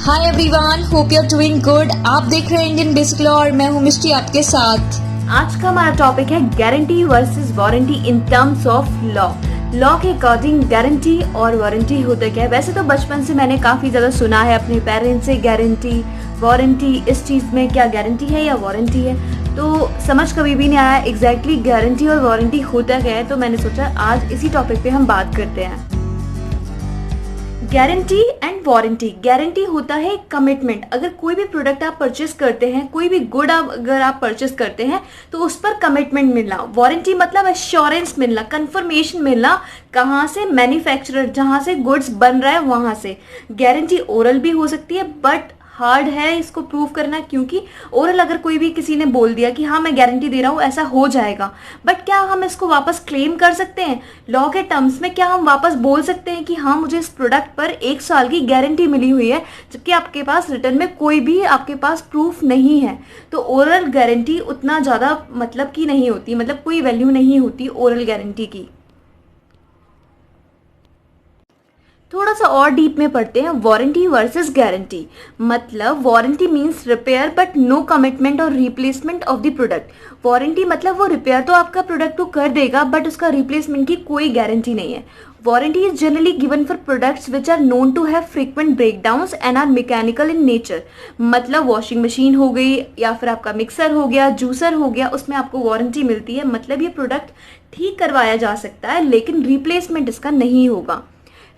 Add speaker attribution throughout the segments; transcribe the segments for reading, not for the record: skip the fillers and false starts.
Speaker 1: Hi everyone, hope you are doing good. आप देख रहे हैं इंडियन बेसिक लॉ और मैं हूँ मिष्टी आपके साथ।
Speaker 2: आज का हमारा टॉपिक है guarantee versus warranty in terms of law. Law के अकॉर्डिंग गारंटी और वारंटी होता क्या है। वैसे तो बचपन से मैंने काफी ज्यादा सुना है अपने पेरेंट्स से गारंटी वारंटी, इस चीज में क्या गारंटी है या वारंटी है, तो समझ कभी भी नहीं आया एग्जैक्टली गारंटी और वारंटी होता क्या है। तो मैंने सोचा आज इसी टॉपिक पे हम बात करते हैं। Guarantee and warranty. गारंटी होता है कमिटमेंट। अगर कोई भी प्रोडक्ट आप परचेस करते हैं, कोई भी गुड अगर आप परचेस करते हैं तो उस पर कमिटमेंट मिलना। वारंटी मतलब एश्योरेंस मिलना, कंफर्मेशन मिलना। कहाँ से? मैन्युफैक्चरर, जहाँ से गुड्स बन रहा है वहां से। गारंटी ओरल भी हो सकती है बट हार्ड है इसको प्रूव करना, क्योंकि ओरल अगर कोई भी किसी ने बोल दिया कि हाँ मैं गारंटी दे रहा हूँ ऐसा हो जाएगा, बट क्या हम इसको वापस क्लेम कर सकते हैं? लॉ के टर्म्स में क्या हम वापस बोल सकते हैं कि हाँ मुझे इस प्रोडक्ट पर 1 साल की गारंटी मिली हुई है, जबकि आपके पास रिटर्न में कोई भी आपके पास प्रूफ नहीं है? तो ओरल गारंटी उतना ज़्यादा मतलब की नहीं होती, मतलब कोई वैल्यू नहीं होती ओरल गारंटी की। थोड़ा सा और डीप में पढ़ते हैं। Warranty versus guarantee. मतलब warranty means repair but no commitment और replacement of the product. Warranty मतलब वो रिपेयर तो आपका प्रोडक्ट को कर देगा बट उसका रिप्लेसमेंट की कोई गारंटी नहीं है। Warranty is generally given for products which are known to have frequent breakdowns and are mechanical in nature. मतलब वॉशिंग मशीन हो गई या फिर आपका मिक्सर हो गया, जूसर हो गया, उसमें आपको वारंटी मिलती है। मतलब ये प्रोडक्ट ठीक करवाया जा सकता है लेकिन रिप्लेसमेंट इसका नहीं होगा।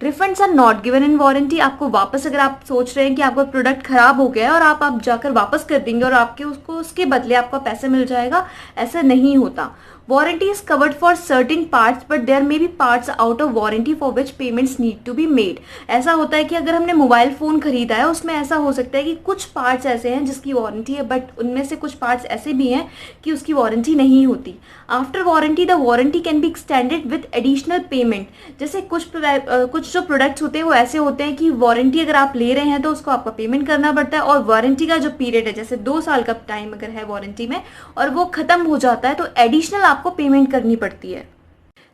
Speaker 2: Refunds are not given in warranty. आपको वापस, अगर आप सोच रहे हैं कि आपका प्रोडक्ट खराब हो गया है और आप जाकर वापस कर देंगे और आपके उसको उसके बदले आपका पैसे मिल जाएगा, ऐसा नहीं होता। Warranty is covered for certain parts but there may be parts out of warranty for which payments need to be made. ऐसा होता है कि अगर हमने मोबाइल फोन खरीदा है उसमें ऐसा हो सकता है कि कुछ पार्ट्स ऐसे हैं जिसकी वारंटी है बट उनमें से कुछ पार्ट्स ऐसे भी हैं कि उसकी वारंटी नहीं होती। After warranty the warranty can be extended with additional payment. जैसे कुछ जो प्रोडक्ट्स होते हैं वो ऐसे होते हैं कि वारंटी अगर आप ले रहे हैं तो उसको आपका पेमेंट करना पड़ता है, और वारंटी का जो पीरियड है जैसे 2 साल का टाइम अगर है वारंटी में और वो खत्म हो जाता है तो एडिशनल आपको पेमेंट करनी पड़ती है।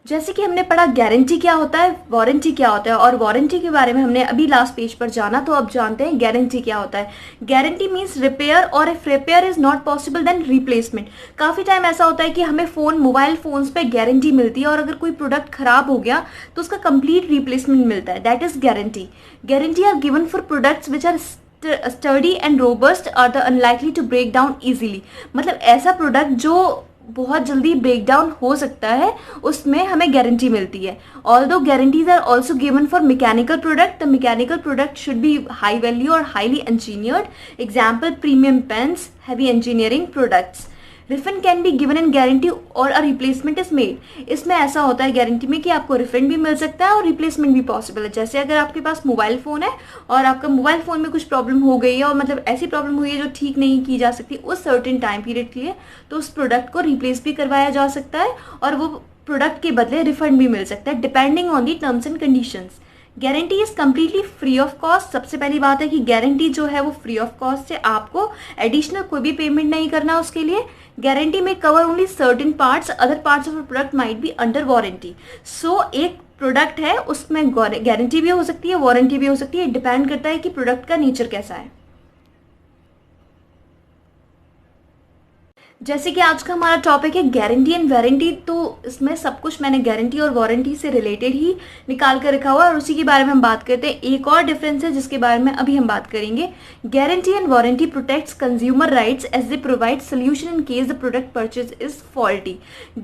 Speaker 2: जैसे कि हमने पढ़ा गारंटी क्या होता है, वारंटी क्या होता है, और वारंटी के बारे में हमने अभी लास्ट पेज पर जाना, तो अब जानते हैं गारंटी क्या होता है। गारंटी मींस रिपेयर, और if repair is not possible then replacement. काफी टाइम ऐसा होता है कि हमें मोबाइल फोन्स पे गारंटी मिलती है और अगर कोई प्रोडक्ट खराब हो गया तो उसका कंप्लीट रिप्लेसमेंट मिलता है, that is guarantee. Guarantee are given for products which are sturdy and robust are the unlikely to break down easily. मतलब ऐसा प्रोडक्ट जो बहुत जल्दी ब्रेक डाउन हो सकता है उसमें हमें गारंटी मिलती है। Although guarantees are also given for mechanical product. The mechanical product should be high value और highly engineered. Example premium pens, heavy engineering products. Refund can be given in guarantee और a replacement is made. इसमें ऐसा होता है guarantee में कि आपको refund भी मिल सकता है और रिप्लेसमेंट भी पॉसिबल है। जैसे अगर आपके पास मोबाइल फ़ोन है और आपका मोबाइल फ़ोन में कुछ प्रॉब्लम हो गई है और मतलब ऐसी प्रॉब्लम हुई है जो ठीक नहीं की जा सकती उस सर्टेन टाइम पीरियड के लिए, तो उस प्रोडक्ट को रिप्लेस भी करवाया जा सकता है और वो प्रोडक्ट के बदले रिफंड भी मिल सकता है depending on the terms and conditions. Guarantee is completely free of cost. सबसे पहली बात है कि गारंटी जो है वो फ्री ऑफ कॉस्ट है, आपको एडिशनल कोई भी पेमेंट नहीं करना उसके लिए। गारंटी में cover only certain parts, other parts of a product might be under warranty. So एक प्रोडक्ट है उसमें गारंटी भी हो सकती है, वारंटी भी हो सकती है, डिपेंड करता है कि प्रोडक्ट का नेचर कैसा है। जैसे कि आज का हमारा टॉपिक है गारंटी एंड वारंटी, तो इसमें सब कुछ मैंने गारंटी और वारंटी से रिलेटेड ही निकाल कर रखा हुआ है और उसी के बारे में हम बात करते हैं। एक और डिफरेंस है जिसके बारे में अभी हम बात करेंगे। Guarantee and warranty protects consumer rights as they provide solution in case the product purchase is faulty.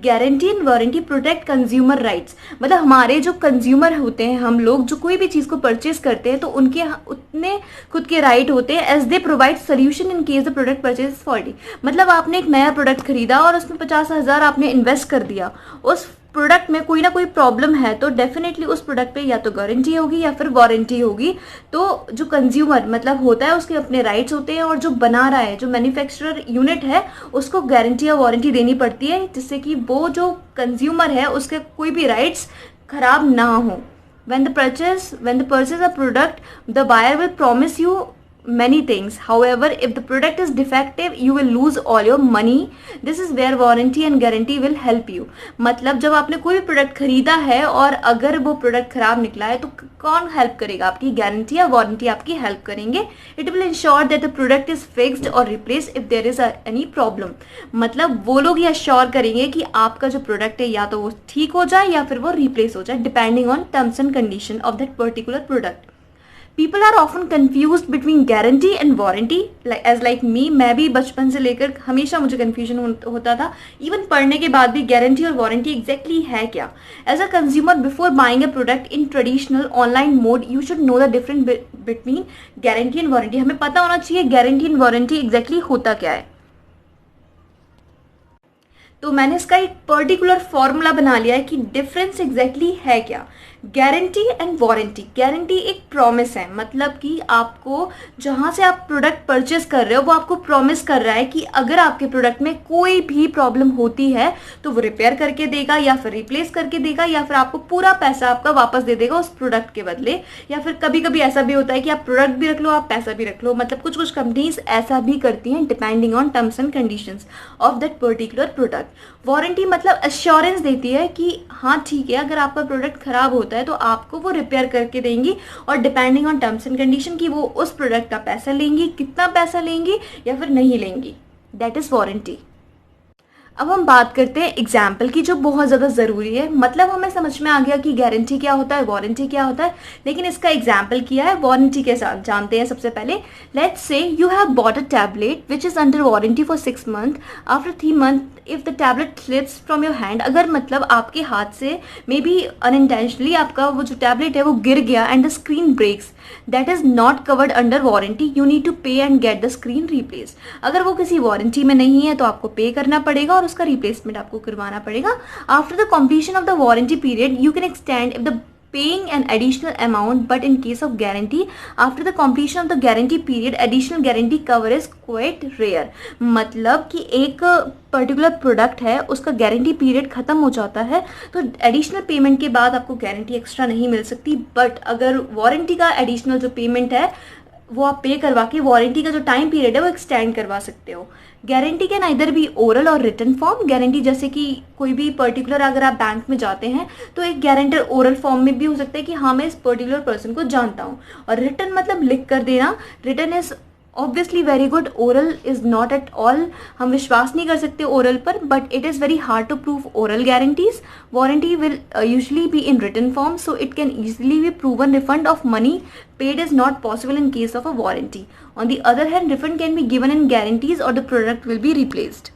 Speaker 2: Guarantee and warranty protect consumer rights, मतलब हमारे जो कंज्यूमर होते हैं, हम लोग जो कोई भी चीज़ को परचेज करते हैं तो उनके उतने खुद के राइट होते हैं as they provide solution in case the product purchase is faulty. मतलब आपने एक नया प्रोडक्ट खरीदा और उसमें 50,000 आपने इन्वेस्ट कर दिया, उस प्रोडक्ट में कोई ना कोई प्रॉब्लम है तो डेफिनेटली उस प्रोडक्ट पे या तो गारंटी होगी या फिर वारंटी होगी। तो जो कंज्यूमर मतलब होता है उसके अपने राइट्स होते हैं और जो बना रहा है, जो मैन्युफैक्चरर यूनिट है, उसको गारंटी या वारंटी देनी पड़ती है जिससे कि वो जो कंज्यूमर है उसके कोई भी राइट्स खराब ना हो। When the purchase a product, the buyer will promise you many things. However, if the product is defective, you will lose all your money. This is where warranty and guarantee will help you. मतलब जब आपने कोई भी product खरीदा है और अगर वो प्रोडक्ट खराब निकला है तो कौन हेल्प करेगा? आपकी गारंटी या वारंटी आपकी हेल्प करेंगे. It will ensure that the product is fixed और replace if there is any problem. मतलब वो लोग ये अश्योर करेंगे कि आपका जो प्रोडक्ट है या तो वो ठीक हो जाए या फिर वो रिप्लेस हो जाए, depending on terms and condition of that particular product. People are often confuse between guarantee and warranty. As like me, मैं भी बचपन से लेकर हमेशा मुझे कन्फ्यूजन होता था. इवन पढ़ने के बाद भी गारंटी और वारंटी एग्जैक्टली है क्या. As a consumer, before buying a product in traditional online mode, you should know the difference between guarantee and warranty. हमें पता होना चाहिए गारंटी एंड वारंटी एग्जैक्टली होता क्या है. तो मैंने इसका एक पर्टिकुलर फॉर्मूला बना लिया है कि डिफरेंस एग्जैक्टली है क्या. Guarantee and warranty. गारंटी एक प्रॉमिस है, मतलब कि आपको जहाँ से आप प्रोडक्ट परचेस कर रहे हो वो आपको प्रॉमिस कर रहा है कि अगर आपके प्रोडक्ट में कोई भी प्रॉब्लम होती है तो वो रिपेयर करके देगा या फिर रिप्लेस करके देगा या फिर आपको पूरा पैसा आपका वापस दे देगा उस प्रोडक्ट के बदले. या फिर कभी कभी ऐसा भी होता है कि आप प्रोडक्ट भी रख लो, आप पैसा भी रख लो. मतलब कुछ कुछ कंपनीज ऐसा भी करती हैं depending on terms and conditions of that particular product. Warranty मतलब एश्योरेंस देती है कि हाँ ठीक है, अगर आपका प्रोडक्ट खराब होता है तो आपको वो रिपेयर करके देंगी और depending on terms and condition कि वो उस प्रोडक्ट का पैसा लेंगी, कितना पैसा लेंगी या फिर नहीं लेंगी. That is warranty. अब हम बात करते हैं एग्जाम्पल की, जो बहुत ज़्यादा ज़रूरी है. मतलब हमें समझ में आ गया कि गारंटी क्या होता है, वारंटी क्या होता है, लेकिन इसका एग्जाम्पल किया है वारंटी के साथ. जानते हैं सबसे पहले. Let's say you have bought a tablet which is under warranty for 6 months. After 3 months if the tablet slips from your hand, अगर मतलब आपके हाथ से मे बी अनइंटेंशनली आपका वो जो टैबलेट है वो गिर गया and the screen breaks, that is not covered under warranty. You need to pay and get the screen replace. अगर वो किसी वारंटी में नहीं है तो आपको पे करना पड़ेगा और उसका रिप्लेसमेंट आपको करवाना पड़ेगा. After the completion of the warranty period you can extend if the paying an additional amount, but in case of guarantee, after the completion of the guarantee period, additional guarantee cover is quite rare. मतलब कि एक particular product है, उसका guarantee period खत्म हो जाता है तो एडिशनल पेमेंट के बाद आपको गारंटी एक्स्ट्रा नहीं मिल सकती. बट अगर वारंटी का एडिशनल जो पेमेंट है वो आप पे करवा के वारंटी का जो टाइम पीरियड है वो एक्सटेंड करवा सकते हो. गारंटी कैन आइदर भी ओरल और रिटन फॉर्म. गारंटी जैसे कि कोई भी पर्टिकुलर अगर आप बैंक में जाते हैं तो एक गारंटर ओरल फॉर्म में भी हो सकता है कि हाँ मैं इस पर्टिकुलर पर्सन को जानता हूँ. और रिटन मतलब लिख कर देना. Written is obviously very good. Oral is not at all, हम विश्वास नहीं कर सकते ओरल पर, but it is very hard to prove oral guarantees. Warranty will usually be in written form, so it can easily be proven. Refund of money paid is not possible in case of a warranty. On the other hand, refund can be given in guarantees or the product will be replaced.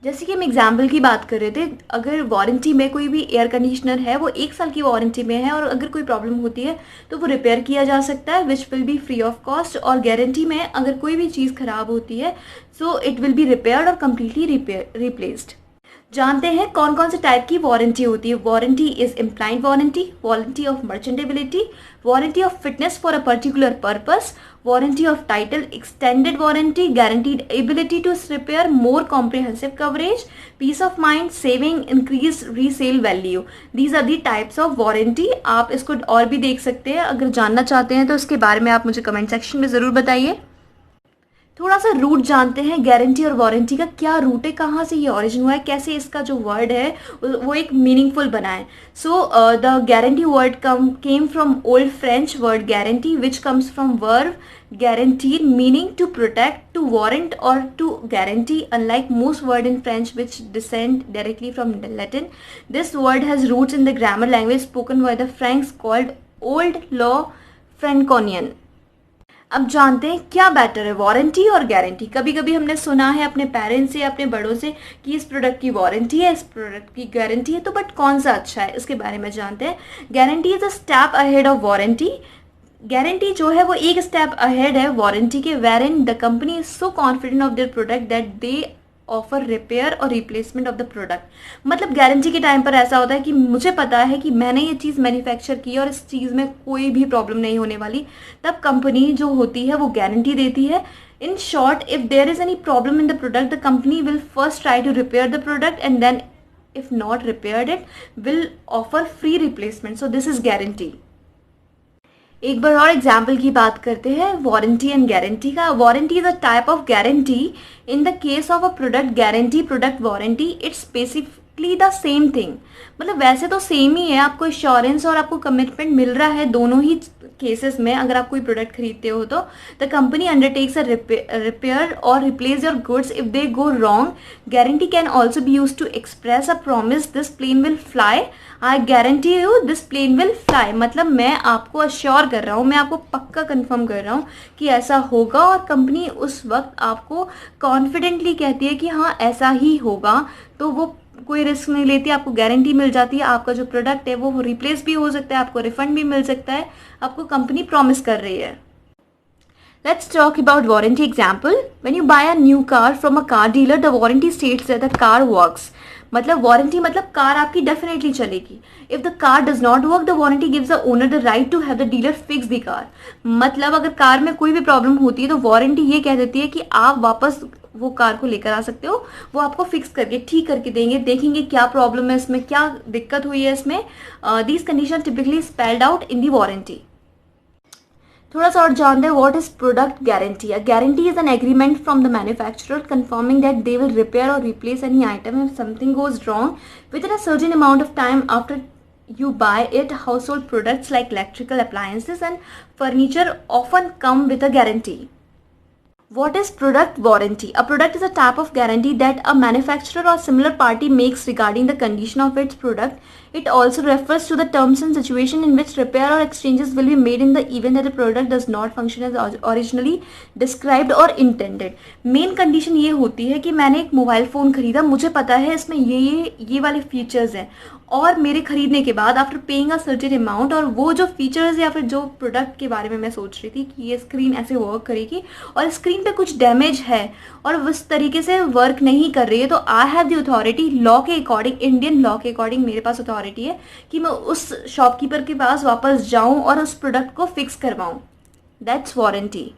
Speaker 2: जैसे कि हम example की बात कर रहे थे, अगर warranty में कोई भी एयर कंडीशनर है वो 1 साल की वारंटी में है और अगर कोई प्रॉब्लम होती है तो वो रिपेयर किया जा सकता है which will be free of cost. और गारंटी में अगर कोई भी चीज़ खराब होती है so it will be repaired और कम्प्लीटली रिप्लेस्ड. जानते हैं कौन कौन से टाइप की वारंटी होती है. Warranty is implied warranty, warranty of merchantability, warranty of fitness for a particular purpose, warranty of title, extended warranty, guaranteed ability to repair, more comprehensive coverage, peace of mind, saving, increase resale value. These are the types of warranty. आप इसको और भी देख सकते हैं. अगर जानना चाहते हैं तो इसके बारे में आप मुझे कमेंट सेक्शन में ज़रूर बताइए. थोड़ा सा रूट जानते हैं गारंटी और वारंटी का. क्या रूट है, कहाँ से ये ऑरिजिन हुआ है, कैसे इसका जो वर्ड है वो एक मीनिंगफुल बना है. So the guarantee word came from old French word guarantee which comes from verb guaranteed meaning to protect, to warrant or to guarantee. Unlike most words in French which descend directly from Latin, this word has roots in the grammar language spoken by the Franks called Old Law Franconian. अब जानते हैं क्या better है, warranty और guarantee. कभी कभी हमने सुना है अपने पेरेंट्स से, अपने बड़ों से कि इस प्रोडक्ट की वारंटी है, इस प्रोडक्ट की गारंटी है, तो बट कौन सा अच्छा है इसके बारे में जानते हैं. Guarantee is a step ahead of warranty. Guarantee जो है वो एक स्टेप अहेड है वारंटी के, wherein the company is so confident of their product that they offer repair और रिप्लेसमेंट ऑफ द प्रोडक्ट. मतलब गारंटी के टाइम पर ऐसा होता है कि मुझे पता है कि मैंने ये चीज़ मैन्युफैक्चर की और इस चीज़ में कोई भी प्रॉब्लम नहीं होने वाली, तब कंपनी जो होती है वो गारंटी देती है. In short, if there is any problem in the product the company will first try to repair the product and then if not repaired it will offer free replacement. So this is guarantee. एक बार और example की बात करते हैं warranty and guarantee का। Warranty is a type of guarantee. In the case of a product guarantee, product warranty, it's specifically the same thing. मतलब वैसे तो सेम ही है, आपको इंश्योरेंस और आपको कमिटमेंट मिल रहा है दोनों ही केसेस में। अगर आप कोई प्रोडक्ट खरीदते हो तो the company undertakes a repair or replace your goods if they go wrong. Guarantee can also be use to express a promise this plane will fly. I guarantee you this plane will fly. मतलब मैं आपको assure कर रहा हूँ, मैं आपको पक्का confirm कर रहा हूँ कि ऐसा होगा, और कंपनी उस वक्त आपको कॉन्फिडेंटली कहती है कि हाँ ऐसा ही होगा, तो वो कोई रिस्क नहीं लेती, आपको गारंटी मिल जाती है। आपका जो प्रोडक्ट है वो रिप्लेस भी हो सकता है, आपको रिफंड भी मिल सकता है, आपको कंपनी प्रॉमिस कर रही है। Let's talk about warranty example. When you buy a new car from a car dealer, the warranty states that the car works. मतलब वारंटी मतलब कार आपकी डेफिनेटली चलेगी। If the car does not work, the warranty gives the owner the right to have the dealer fix the car. मतलब अगर car में कोई भी problem होती है तो वारंटी ये कह देती है कि आप वापस वो कार को लेकर आ सकते हो, वो आपको फिक्स करके ठीक करके देंगे, देखेंगे क्या प्रॉब्लम है इसमें, क्या दिक्कत हुई है इसमें। These condition typically spelled out in the warranty. थोड़ा सा और जानते हैं what is product guarantee. A guarantee is an agreement from the manufacturer confirming that they will repair or replace any item if something goes wrong with in a certain amount of time after you buy it. Household products like electrical appliances and furniture often come with a guarantee. What is product warranty? A product is a type of guarantee that a manufacturer or similar party makes regarding the condition of its product. It also refers to the terms and situation in which repair or exchanges will be made in the event that the product does not function as originally described or intended. Main condition ये होती है कि मैंने एक mobile phone खरीदा, मुझे पता है इसमें ये वाले फीचर्स हैं, और मेरे खरीदने के बाद आफ्टर पेइंग अ सर्टेन अमाउंट, और वो जो फीचर्स या फिर जो प्रोडक्ट के बारे में मैं सोच रही थी कि ये स्क्रीन ऐसे वर्क करेगी और स्क्रीन पे कुछ डैमेज है और उस तरीके से वर्क नहीं कर रही है, तो I have the authority, law के अकॉर्डिंग, इंडियन लॉ के अकॉर्डिंग मेरे पास अथॉरिटी है कि मैं उस शॉपकीपर के पास वापस जाऊँ और उस प्रोडक्ट को फिक्स करवाऊँ। That's warranty.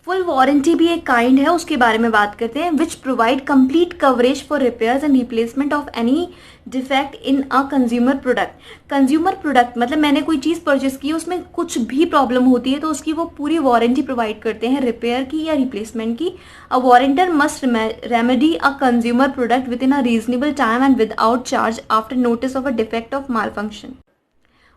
Speaker 2: फुल वारंटी भी एक काइंड है, उसके बारे में बात करते हैं। Which provide complete coverage for repairs and replacement of any defect in a consumer product. Consumer product मतलब मैंने कोई चीज़ परचेस की, उसमें कुछ भी प्रॉब्लम होती है तो उसकी वो पूरी वारंटी प्रोवाइड करते हैं, रिपेयर की या रिप्लेसमेंट की। A warrantor must remedy a consumer product with in a reasonable time and without charge after notice of a defect of malfunction.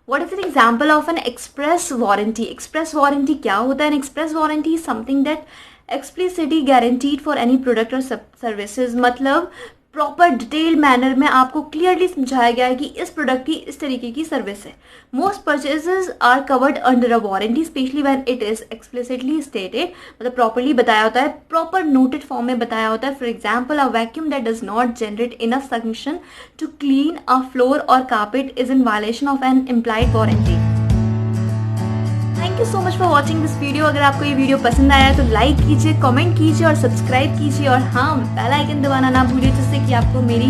Speaker 2: What is an example of an express warranty? Express warranty क्या होता है? An express warranty is something that explicitly guaranteed for any product or services. मतलब proper detail manner में आपको clearly समझाया गया है कि इस प्रोडक्ट की इस तरीके की सर्विस है। Most purchases are covered under a warranty specially when it is explicitly stated. मतलब प्रॉपरली बताया होता है, प्रॉपर नोटेड फॉर्म में बताया होता है। For example, a vacuum that does not generate enough function to clean a floor or carpet is in violation of an implied warranty. Thank you so much for watching this video. अगर आपको ये video पसंद आया तो like कीजिए, comment कीजिए और subscribe कीजिए, और हाँ बेल आइकन दबाना ना भूलिए, जिससे कि आपको मेरी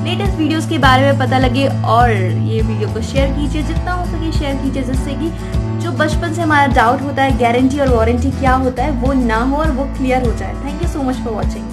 Speaker 2: लेटेस्ट वीडियोस के बारे में पता लगे। और ये वीडियो को शेयर कीजिए, जितना हो सके शेयर कीजिए, जिससे कि जो बचपन से हमारा डाउट होता है गारंटी और वारंटी क्या होता है वो ना हो और वो क्लियर हो जाए। Thank you so much for watching.